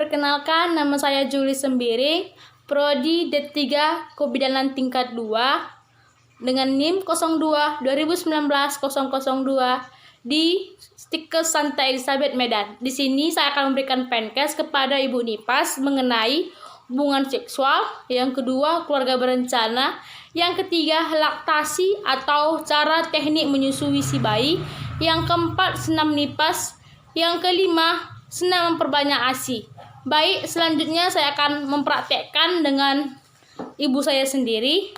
perkenalkan, nama saya Juli Sembiring, Prodi D3 Kebidanan tingkat 2 dengan NIM 02 2019 002 di Stikes Santa Elizabeth Medan. Di sini saya akan memberikan penkes kepada Ibu Nipas mengenai hubungan seksual, yang kedua keluarga berencana, yang ketiga laktasi atau cara teknik menyusui si bayi, yang keempat senam nipas, yang kelima senam memperbanyak ASI. Baik, selanjutnya saya akan mempraktekkan dengan ibu saya sendiri.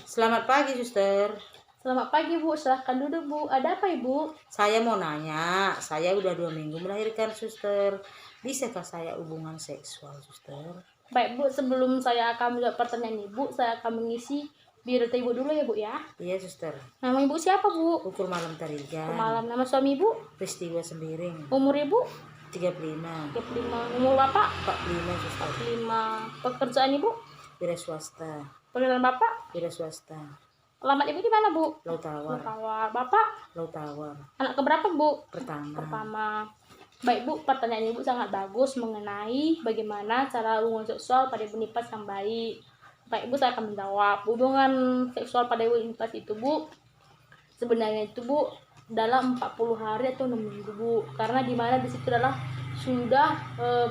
Selamat pagi, Suster. Selamat pagi, Bu. Silahkan duduk, Bu. Ada apa, Ibu? Saya mau nanya, saya udah 2 minggu melahirkan, Suster. Bisakah saya hubungan seksual, Suster? Baik, Bu. Sebelum saya akan menjawab pertanyaan Ibu, saya akan mengisi biodata Ibu dulu ya, Bu ya. Iya, Suster. Nama Ibu siapa, Bu? Ukur Malam Tarigan. Malam. Nama suami Ibu? Peristiwa Sembiring. Umur Ibu? 35. 35. Umur Bapak? 45, Suster. 5. Pekerjaan Ibu? Wira swasta. Panggilan Bapak? Wira swasta. Alamat Ibu di mana, Bu? Laut Tawar. Tawar. Bapak? Laut Tawar. Anak keberapa, Bu? Pertama. Baik, Bu, pertanyaan Ibu sangat bagus mengenai bagaimana cara hubungan seksual pada Ibu Nipas yang baik. Baik, Bu, saya akan menjawab. Hubungan seksual pada Ibu Nipas itu, Bu, sebenarnya itu, Bu, dalam 40 hari atau 6 minggu, Bu. Karena di mana di situ adalah sudah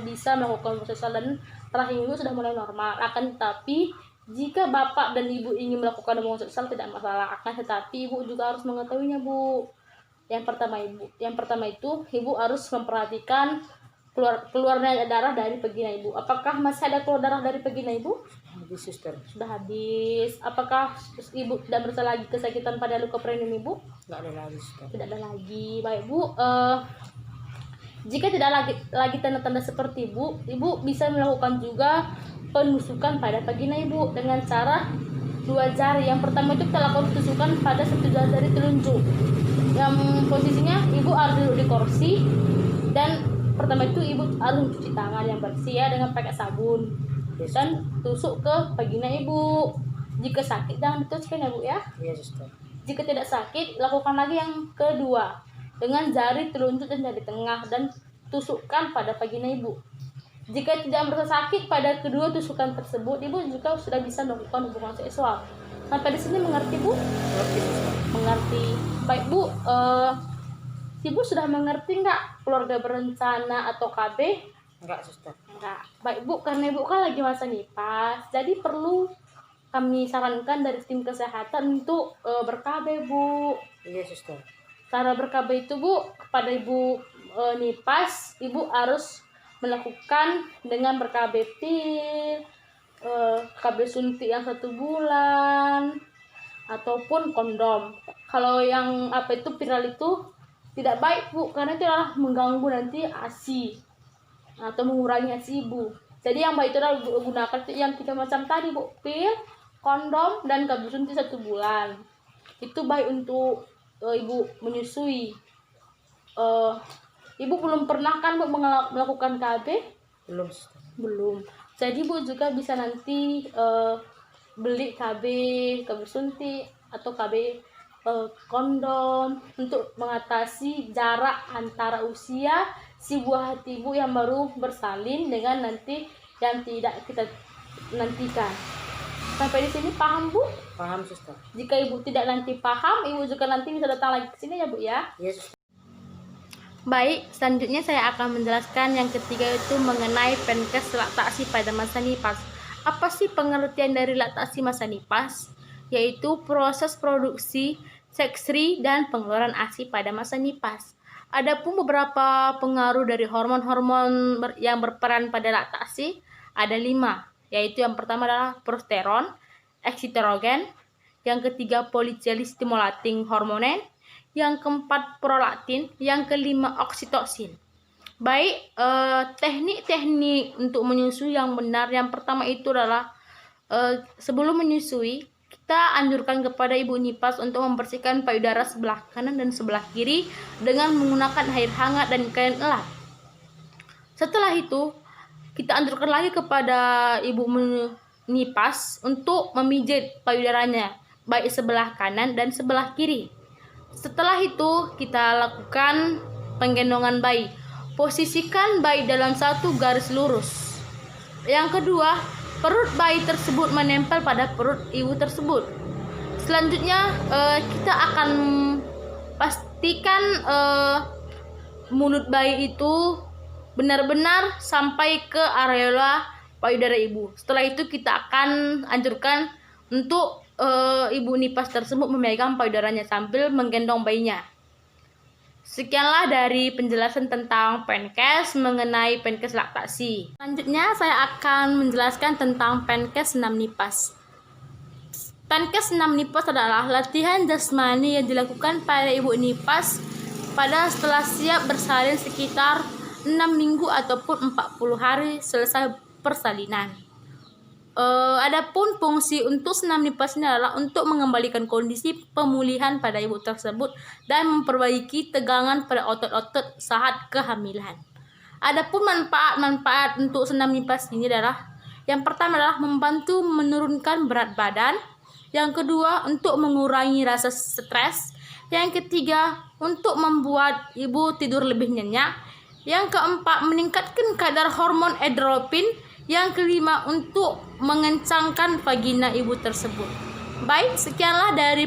bisa melakukan hubungan seksual dan rahim Ibu sudah mulai normal. Akan tetapi jika Bapak dan Ibu ingin melakukan hubungan seksual tidak masalah, akan tetapi Ibu juga harus mengetahuinya, Bu. Yang pertama itu Ibu harus memperhatikan keluarnya darah dari vagina Ibu. Apakah masih ada keluar darah dari vagina Ibu? Habis, Suster. Sudah habis. Apakah Ibu tidak merasa lagi kesakitan pada luka perineum Ibu? Nggak ada lagi, Suster. Tidak ada lagi. Baik, Bu. Jika tidak lagi tanda-tanda seperti Ibu bisa melakukan juga penusukan pada vagina Ibu dengan cara 2 jari. Yang pertama itu kita lakukan tusukan pada 1 jari telunjuk. Yang posisinya Ibu harus duduk di kursi, dan pertama itu Ibu harus mencuci tangan yang bersih ya dengan pakai sabun, dan tusuk ke vagina Ibu. Jika sakit jangan ditusukkan ya, Bu ya. Iya, Suster. Jika tidak sakit, lakukan lagi yang kedua dengan jari telunjuk dan jari tengah dan tusukkan pada vagina Ibu. Jika tidak merasa sakit pada kedua tusukan tersebut, Ibu juga sudah bisa melakukan hubungan seksual. Sampai di sini mengerti, Bu? Mengerti, Suster. Mengerti. Baik, Bu. Ibu sudah mengerti nggak keluarga berencana atau KB? Enggak, Suster. Enggak. Baik, Bu. Karena Ibu kan lagi masa nipas, jadi perlu kami sarankan dari tim kesehatan untuk ber-KB, Bu. Iya, Suster. Cara ber-KB itu, Bu, kepada Ibu nipas, Ibu harus melakukan dengan ber-KB pil, KB suntik yang 1 bulan, ataupun kondom. Kalau yang itu viral itu tidak baik, Bu, karena itu adalah mengganggu nanti ASI atau mengurangi ASI Ibu. Jadi yang baik itu adalah gunakan yang 3 macam tadi, Bu, pil, kondom, dan KB suntik 1 bulan. Itu baik untuk Ibu menyusui. Ibu belum pernah kan, Bu, melakukan KB? Belum, Suster. Belum. Jadi Bu juga bisa nanti beli KB suntik atau KB kondom untuk mengatasi jarak antara usia si buah hati Ibu yang baru bersalin dengan nanti yang tidak kita nantikan. Sampai di sini paham, Bu? Paham, Suster. Jika Ibu tidak nanti paham, Ibu juga nanti bisa datang lagi ke sini ya, Bu ya. Iya, Suster. Baik, selanjutnya saya akan menjelaskan yang ketiga itu mengenai penkes laktasi pada masa nipas. Apa sih pengertian dari laktasi masa nipas? Yaitu proses produksi, sekresi, dan pengeluaran ASI pada masa nipas. Adapun beberapa pengaruh dari hormon-hormon yang berperan pada laktasi ada 5, yaitu yang pertama adalah prosteron, eksitogen, yang ketiga polycyclic stimulating hormone, yang keempat prolaktin, yang kelima oksitosin. Baik, teknik-teknik untuk menyusui yang benar, yang pertama itu adalah sebelum menyusui kita anjurkan kepada Ibu Nipas untuk membersihkan payudara sebelah kanan dan sebelah kiri dengan menggunakan air hangat dan kain elap. Setelah itu kita anjurkan lagi kepada Ibu Nipas untuk memijit payudaranya baik sebelah kanan dan sebelah kiri. Setelah itu kita lakukan penggendongan bayi. Posisikan bayi dalam satu garis lurus. Yang kedua, perut bayi tersebut menempel pada perut ibu tersebut. Selanjutnya kita akan pastikan mulut bayi itu benar-benar sampai ke areola payudara ibu. Setelah itu kita akan anjurkan untuk ibu nipas tersebut memegang payudaranya sambil menggendong bayinya. Sekianlah dari penjelasan tentang Penkes mengenai Penkes laktasi. Selanjutnya saya akan menjelaskan tentang Penkes 6 nipas. Penkes 6 nipas adalah latihan jasmani yang dilakukan pada ibu nipas pada setelah siap bersalin sekitar 6 minggu ataupun 40 hari selesai persalinan. Adapun fungsi untuk senam nipas ini adalah untuk mengembalikan kondisi pemulihan pada ibu tersebut dan memperbaiki tegangan pada otot-otot saat kehamilan. Adapun manfaat-manfaat untuk senam nipas ini adalah yang pertama adalah membantu menurunkan berat badan, yang kedua untuk mengurangi rasa stres, yang ketiga untuk membuat ibu tidur lebih nyenyak, yang keempat meningkatkan kadar hormon endorfin, yang kelima untuk mengencangkan vagina ibu tersebut. Baik, sekianlah dari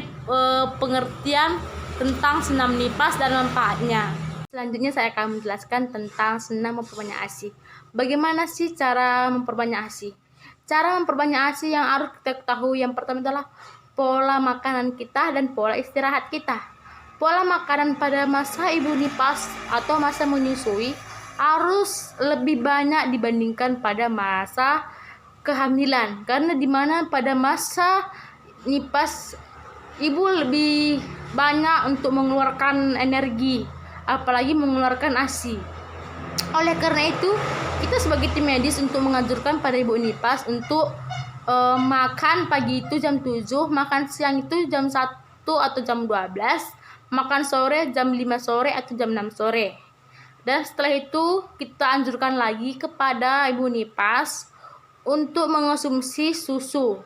pengertian tentang senam nipas dan manfaatnya. Selanjutnya saya akan menjelaskan tentang senam memperbanyak ASI. Bagaimana sih cara memperbanyak ASI? Cara memperbanyak ASI yang harus kita ketahui yang pertama adalah pola makanan kita dan pola istirahat kita. Pola makanan pada masa ibu nipas atau masa menyusui harus lebih banyak dibandingkan pada masa kehamilan, karena dimana pada masa nipas ibu lebih banyak untuk mengeluarkan energi, apalagi mengeluarkan ASI. Oleh karena itu kita sebagai tim medis untuk menganjurkan pada ibu nipas untuk makan pagi itu jam 7, makan siang itu jam 1 atau jam 12, makan sore jam 5 sore atau jam 6 sore. Dan setelah itu kita anjurkan lagi kepada ibu nipas untuk mengonsumsi susu.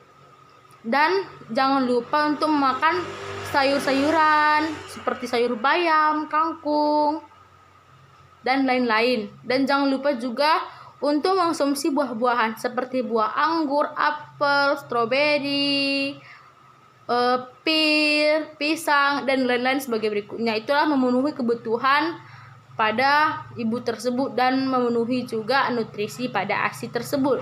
Dan jangan lupa untuk memakan sayur-sayuran seperti sayur bayam, kangkung, dan lain-lain. Dan jangan lupa juga untuk mengonsumsi buah-buahan seperti buah anggur, apel, stroberi, pir, pisang, dan lain-lain sebagai berikutnya. Itulah memenuhi kebutuhan pada ibu tersebut dan memenuhi juga nutrisi pada ASI tersebut.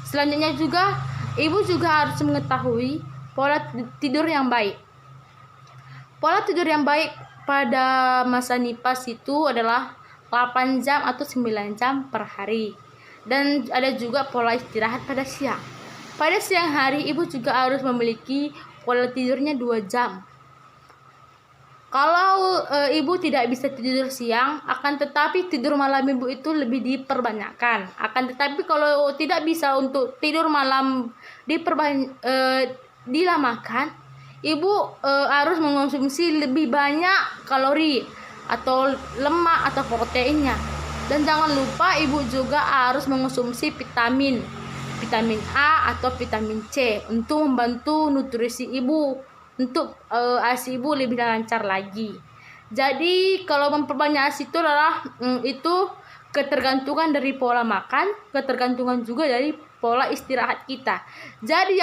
Selanjutnya juga ibu juga harus mengetahui pola tidur yang baik. Pola tidur yang baik pada masa nipas itu adalah 8 jam atau 9 jam per hari. Dan ada juga pola istirahat pada siang. Pada siang hari ibu juga harus memiliki pola tidurnya 2 jam. Kalau ibu tidak bisa tidur siang, akan tetapi tidur malam ibu itu lebih diperbanyakkan. Akan tetapi kalau tidak bisa untuk tidur malam dilamakan, ibu harus mengonsumsi lebih banyak kalori atau lemak atau proteinnya. Dan jangan lupa ibu juga harus mengonsumsi vitamin A atau vitamin C untuk membantu nutrisi ibu, untuk ASI ibu lebih lancar lagi. Jadi kalau memperbanyak ASI itu adalah itu ketergantungan dari pola makan, ketergantungan juga dari pola istirahat kita. Jadi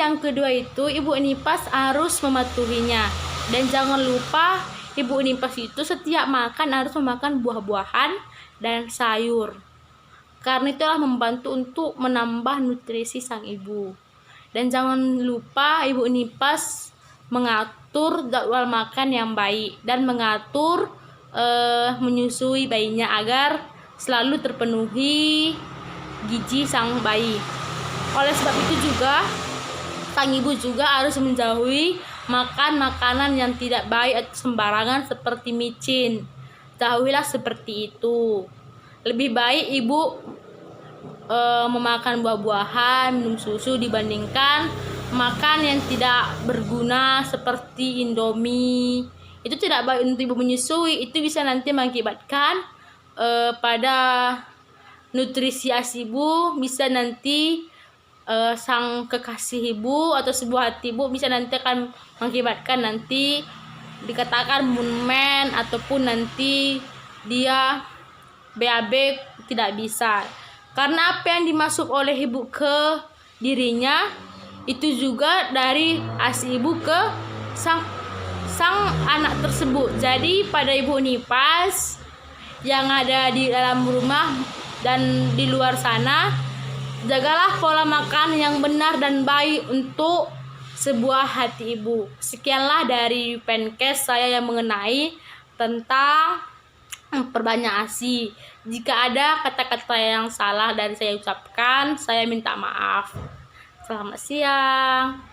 yang kedua itu ibu nipas harus mematuhinya. Dan jangan lupa ibu nipas itu setiap makan harus memakan buah-buahan dan sayur, karena itulah membantu untuk menambah nutrisi sang ibu. Dan jangan lupa ibu nipas mengatur jadwal makan yang baik dan mengatur menyusui bayinya agar selalu terpenuhi gizi sang bayi. Oleh sebab itu juga sang ibu juga harus menjauhi makan makanan yang tidak baik atau sembarangan seperti micin. Jauhilah seperti itu. Lebih baik ibu memakan buah-buahan, minum susu dibandingkan makan yang tidak berguna seperti Indomie. Itu tidak baik untuk ibu menyusui. Itu bisa nanti mengakibatkan pada nutrisi ASI ibu, bisa nanti sang kekasih ibu atau sebuah hati ibu bisa nanti akan mengakibatkan nanti dikatakan moonman ataupun nanti dia BAB tidak bisa. Karena apa yang dimasuk oleh ibu ke dirinya itu juga dari ASI ibu ke sang anak tersebut. Jadi pada ibu Nipas yang ada di dalam rumah dan di luar sana, jagalah pola makan yang benar dan baik untuk sebuah hati ibu. Sekianlah dari Penkes saya yang mengenai tentang perbanyak ASI. Jika ada kata-kata yang salah dari saya ucapkan, saya minta maaf. Selamat siang.